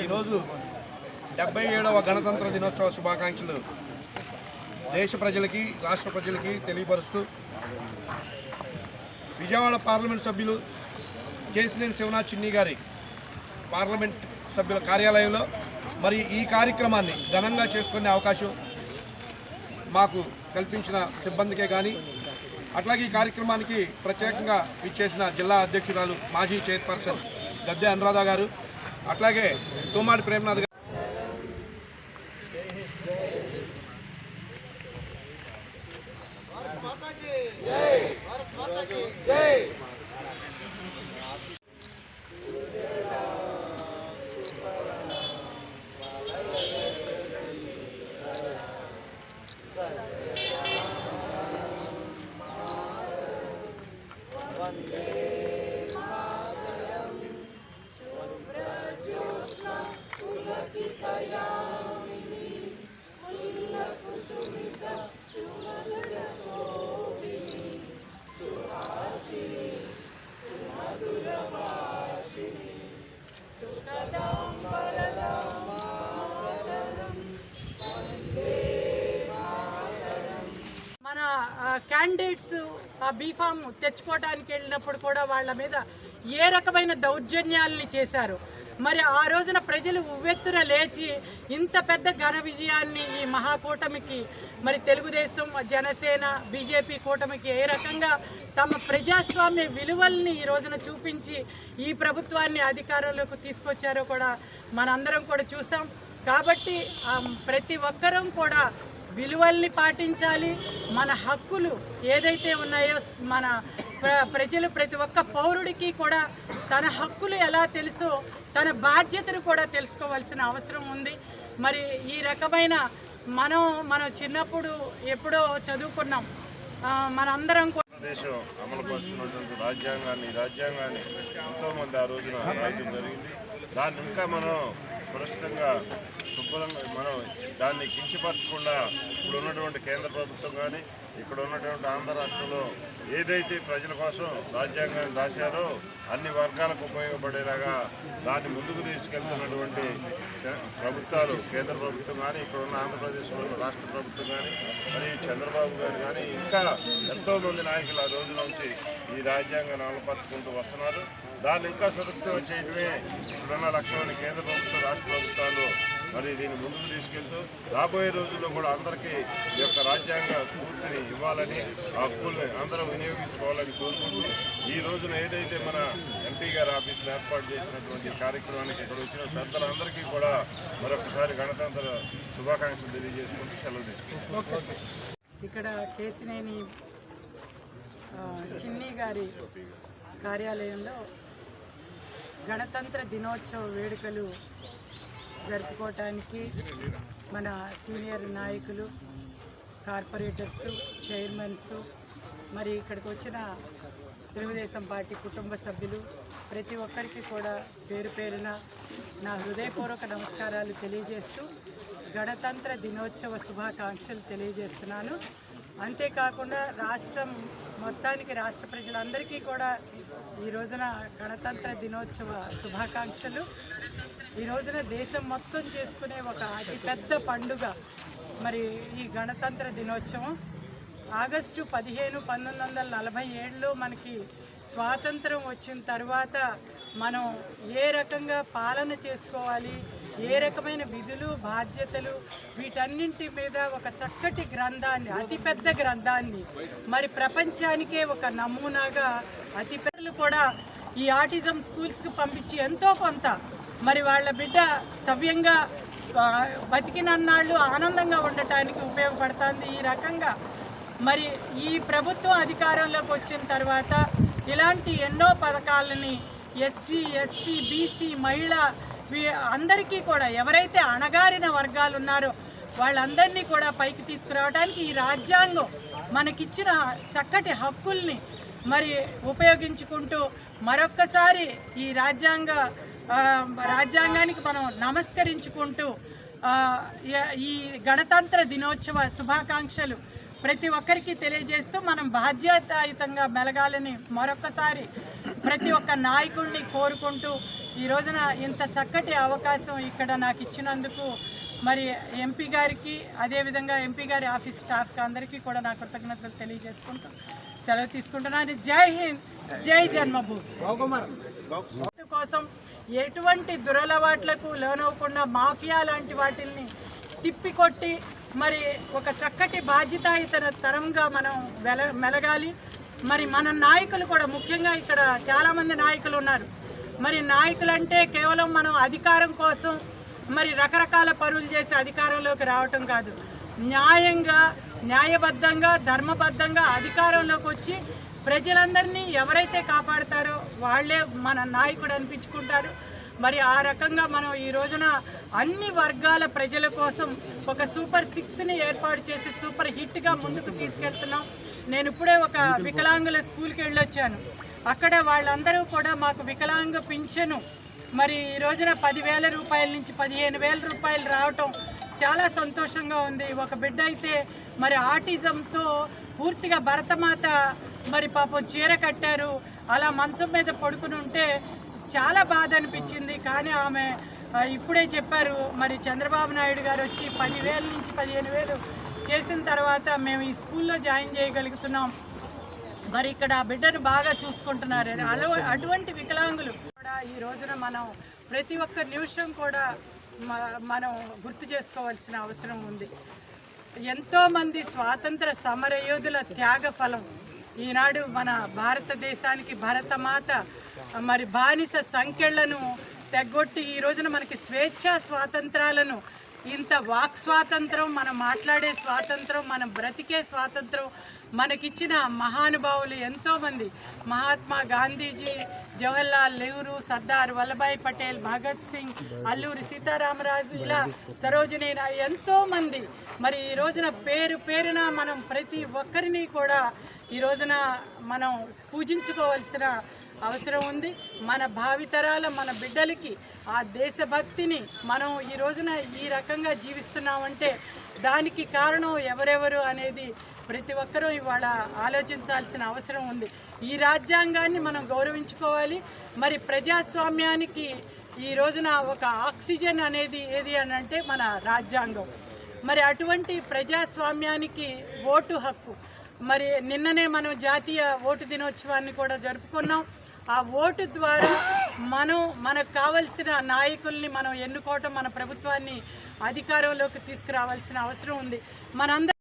ఈరోజు 77వ గణతంత్ర దినోత్సవ శుభాకాంక్షలు దేశ ప్రజలకి రాష్ట్ర ప్రజలకి తెలియపరుస్తూ విజయవాడ పార్లమెంట్ సభ్యులు కేసినేని శివనాథ్ చిన్ని గారి పార్లమెంట్ సభ్యుల కార్యాలయంలో మరి ఈ కార్యక్రమాన్ని ఘనంగా చేసుకునే అవకాశం మాకు కల్పించిన సిబ్బందికే కానీ అట్లాగే ఈ కార్యక్రమానికి ప్రత్యేకంగా ఇచ్చేసిన జిల్లా అధ్యక్షురాలు మాజీ చైర్పర్సన్ గద్దె అనురాధ గారు అట్లాగే తోమాడి ప్రేమనాథ్ గారు క్యాండిడేట్స్ బీఫామ్ తెచ్చుకోవడానికి వెళ్ళినప్పుడు కూడా వాళ్ళ మీద ఏ రకమైన దౌర్జన్యాలని చేశారు. మరి ఆ రోజున ప్రజలు ఉవ్వెత్తున లేచి ఇంత పెద్ద ఘన విజయాన్ని ఈ మహాకూటమికి మరి తెలుగుదేశం జనసేన బీజేపీ కూటమికి ఏ రకంగా తమ ప్రజాస్వామ్య విలువల్ని ఈ రోజున చూపించి ఈ ప్రభుత్వాన్ని అధికారంలోకి తీసుకొచ్చారో కూడా మనందరం కూడా చూసాం. కాబట్టి ప్రతి ఒక్కరం కూడా విలువల్ని పాటించాలి. మన హక్కులు ఏదైతే ఉన్నాయో మన ప్రజలు ప్రతి ఒక్క పౌరుడికి కూడా తన హక్కులు ఎలా తెలుసో తన బాధ్యతను కూడా తెలుసుకోవాల్సిన అవసరం ఉంది. మరి ఈ రకమైన మనం చిన్నప్పుడు ఎప్పుడో చదువుకున్నాం మనందరం కూడా దేశం అమలుపరుచున్నటువంటి రాజ్యాంగాన్ని ఎంతోమంది ఆ రోజున రాయటం జరిగింది. దాన్ని ఇంకా మనం సురక్షితంగా శుభ్రంగా మనం దాన్ని కించపరచకుండా ఇప్పుడు ఉన్నటువంటి కేంద్ర ప్రభుత్వం కానీ ఇక్కడ ఉన్నటువంటి ఆంధ్ర రాష్ట్రంలో ఏదైతే ప్రజల కోసం రాజ్యాంగాన్ని రాశారో అన్ని వర్గాలకు ఉపయోగపడేలాగా దాన్ని ముందుకు తీసుకెళ్తున్నటువంటి ప్రభుత్వాలు కేంద్ర ప్రభుత్వం కానీ ఇక్కడ ఉన్న ఆంధ్రప్రదేశ్లో రాష్ట్ర ప్రభుత్వం కానీ మరి చంద్రబాబు గారు కానీ ఇంకా ఎంతోమంది నాయకులు ఆ రోజు నుంచి ఈ రాజ్యాంగాన్ని అమలుపరుచుకుంటూ వస్తున్నారు. దాన్ని ఇంకా సురక్షితం చేయడమే ఇప్పుడున్న లక్ష్యాన్ని కేంద్ర ప్రభుత్వం రాష్ట్ర ప్రభుత్వాలు మరి దీన్ని ముందుకు తీసుకెళ్తూ రాబోయే రోజుల్లో కూడా అందరికీ ఈ యొక్క రాజ్యాంగ స్ఫూర్తిని ఇవ్వాలని ఆ హక్కుల్ని అందరూ వినియోగించుకోవాలని కోరుకుంటూ ఈ రోజున ఏదైతే మన ఎంపీ గారి ఆఫీసులో ఏర్పాటు చేసినటువంటి కార్యక్రమానికి ఇక్కడ వచ్చిన పెద్దలందరికీ కూడా మరొకసారి గణతంత్ర శుభాకాంక్షలు తెలియజేసుకుంటూ సెలవు తీసుకుంటాం. ఇక్కడ కేసినేని చిన్ని గారి కార్యాలయంలో గణతంత్ర దినోత్సవ వేడుకలు జరుపుకోవటానికి మన సీనియర్ నాయకులు కార్పొరేటర్స్ చైర్మన్స్ మరి ఇక్కడికి వచ్చిన తెలుగుదేశం పార్టీ కుటుంబ సభ్యులు ప్రతి ఒక్కరికి కూడా పేరు పేరున నా హృదయపూర్వక నమస్కారాలు తెలియజేస్తూ గణతంత్ర దినోత్సవ శుభాకాంక్షలు తెలియజేస్తున్నాను. అంతేకాకుండా రాష్ట్రం మొత్తానికి రాష్ట్ర ప్రజలందరికీ కూడా ఈ రోజున గణతంత్ర దినోత్సవ శుభాకాంక్షలు. ఈ రోజున దేశం మొత్తం చేసుకునే ఒక అతిపెద్ద పండుగ మరి ఈ గణతంత్ర దినోత్సవం. ఆగస్టు 15, 1947లో మనకి స్వాతంత్రం వచ్చిన తర్వాత మనం ఏ రకంగా పాలన చేసుకోవాలి, ఏ రకమైన విధులు బాధ్యతలు వీటన్నింటి మీద ఒక చక్కటి గ్రంథాన్ని అతిపెద్ద గ్రంథాన్ని మరి ప్రపంచానికే ఒక నమూనాగా అతిపెద్దలు కూడా ఈ ఆటిజం స్కూల్స్కి పంపించి ఎంతో కొంత మరి వాళ్ళ బిడ్డ సవ్యంగా బతికినన్నాళ్ళు ఆనందంగా ఉండటానికి ఉపయోగపడుతుంది. ఈ రకంగా మరి ఈ ప్రభుత్వం అధికారంలోకి వచ్చిన తర్వాత ఇలాంటి ఎన్నో పథకాలని ఎస్సీ ఎస్టీ బీసీ మహిళ అందరికీ కూడా ఎవరైతే అణగారిన వర్గాలు ఉన్నారో వాళ్ళందరినీ కూడా పైకి తీసుకురావడానికి ఈ రాజ్యాంగం మనకిచ్చిన చక్కటి హక్కుల్ని మరి ఉపయోగించుకుంటూ మరొక్కసారి ఈ రాజ్యాంగానికి మనం నమస్కరించుకుంటూ ఈ గణతంత్ర దినోత్సవ శుభాకాంక్షలు ప్రతి ఒక్కరికి తెలియజేస్తూ మనం బాధ్యతాయుతంగా మెలగాలని మరొకసారి ప్రతి ఒక్క నాయకుడిని కోరుకుంటూ ఈ రోజున ఇంత చక్కటి అవకాశం ఇక్కడ నాకు ఇచ్చినందుకు మరి ఎంపీ గారికి అదేవిధంగా ఎంపీ గారి ఆఫీస్ స్టాఫ్కి అందరికీ కూడా నా కృతజ్ఞతలు తెలియజేసుకుంటూ సెలవు తీసుకుంటున్నాను. జై హింద్, జై జన్మభూమి కోసం ఎటువంటి దురలవాట్లకు లోనవ్వకుండా మాఫియా లాంటి వాటిల్ని తిప్పికొట్టి మరి ఒక చక్కటి బాధ్యతాయుత తరంగా మనం మెలగాలి. మరి మన నాయకులు కూడా ముఖ్యంగా ఇక్కడ చాలామంది నాయకులు ఉన్నారు. మరి నాయకులంటే కేవలం మనం అధికారం కోసం మరి రకరకాల పనులు చేసి అధికారంలోకి రావటం కాదు, న్యాయంగా న్యాయబద్ధంగా ధర్మబద్ధంగా అధికారంలోకి వచ్చి ప్రజలందరినీ ఎవరైతే కాపాడుతారో వాళ్ళే మన నాయకుడు అనిపించుకుంటారు. మరి ఆ రకంగా మనం ఈ రోజున అన్ని వర్గాల ప్రజల కోసం ఒక సూపర్ 6ని ఏర్పాటు చేసి సూపర్ హిట్గా ముందుకు తీసుకెళ్తున్నాం. నేను ఇప్పుడే ఒక వికలాంగుల స్కూల్కి వెళ్ళొచ్చాను. అక్కడ వాళ్ళందరూ కూడా మాకు వికలాంగ పింఛను మరి ఈ రోజున 10,000 రూపాయల నుంచి 15,000 రూపాయలు రావటం చాలా సంతోషంగా ఉంది. ఒక బిడ్డ అయితే మరి ఆటిజంతో పూర్తిగా భరతమాత మరి పాపం చీర కట్టారు, అలా మంచం మీద పడుకుని ఉంటే చాలా బాధ అనిపించింది. కానీ ఆమె ఇప్పుడే చెప్పారు మరి చంద్రబాబు నాయుడు గారు వచ్చి 10,000 నుంచి 15,000 చేసిన తర్వాత మేము ఈ స్కూల్లో జాయిన్ చేయగలుగుతున్నాం. మరి ఇక్కడ ఆ బిడ్డను బాగా చూసుకుంటున్నారు. అటువంటి వికలాంగులు కూడా ఈ రోజున మనం ప్రతి ఒక్క నిమిషం కూడా మనం గుర్తు చేసుకోవాల్సిన అవసరం ఉంది. ఎంతోమంది స్వాతంత్ర సమరయోధుల త్యాగ ఫలం ఈనాడు మన భారతదేశానికి భరతమాత మరి బానిస సంఖ్యలను తెగొట్టి ఈ రోజున మనకి స్వేచ్ఛా స్వాతంత్రాలను, ఇంత వాక్ స్వాతంత్రం, మనం మాట్లాడే స్వాతంత్రం, మనం బ్రతికే స్వాతంత్రం మనకిచ్చిన మహానుభావులు ఎంతోమంది. మహాత్మా గాంధీజీ, జవహర్లాల్ నెహ్రూ, సర్దార్ వల్లభాయ్ పటేల్, భగత్ సింగ్, అల్లూరి సీతారామరాజు, ఇలా సరోజినీ నాయుడు ఎంతోమంది. మరి ఈ రోజున పేరు పేరున మనం ప్రతి ఒక్కరిని కూడా ఈ రోజున మనం పూజించుకోవాల్సిన అవసరం ఉంది. మన భావితరాల మన బిడ్డలకి ఆ దేశభక్తిని మనం ఈ రోజున ఈ రకంగా జీవిస్తున్నామంటే దానికి కారణం ఎవరెవరు అనేది ప్రతి ఒక్కరూ ఇవాళ ఆలోచించాల్సిన అవసరం ఉంది. ఈ రాజ్యాంగాన్ని మనం గౌరవించుకోవాలి. మరి ప్రజాస్వామ్యానికి ఈ రోజున ఒక ఆక్సిజన్ అనేది ఏది అని అంటే మన రాజ్యాంగం. మరి అటువంటి ప్రజాస్వామ్యానికి ఓటు హక్కు. మరి నిన్ననే మనం జాతీయ ఓటు దినోత్సవాన్ని కూడా జరుపుకున్నాం. ఆ ఓటు ద్వారా మనకు కావలసిన నాయకుల్ని మనం ఎన్నుకోవటం, మన ప్రభుత్వాన్ని అధికారంలోకి తీసుకురావాల్సిన అవసరం ఉంది. మనందరం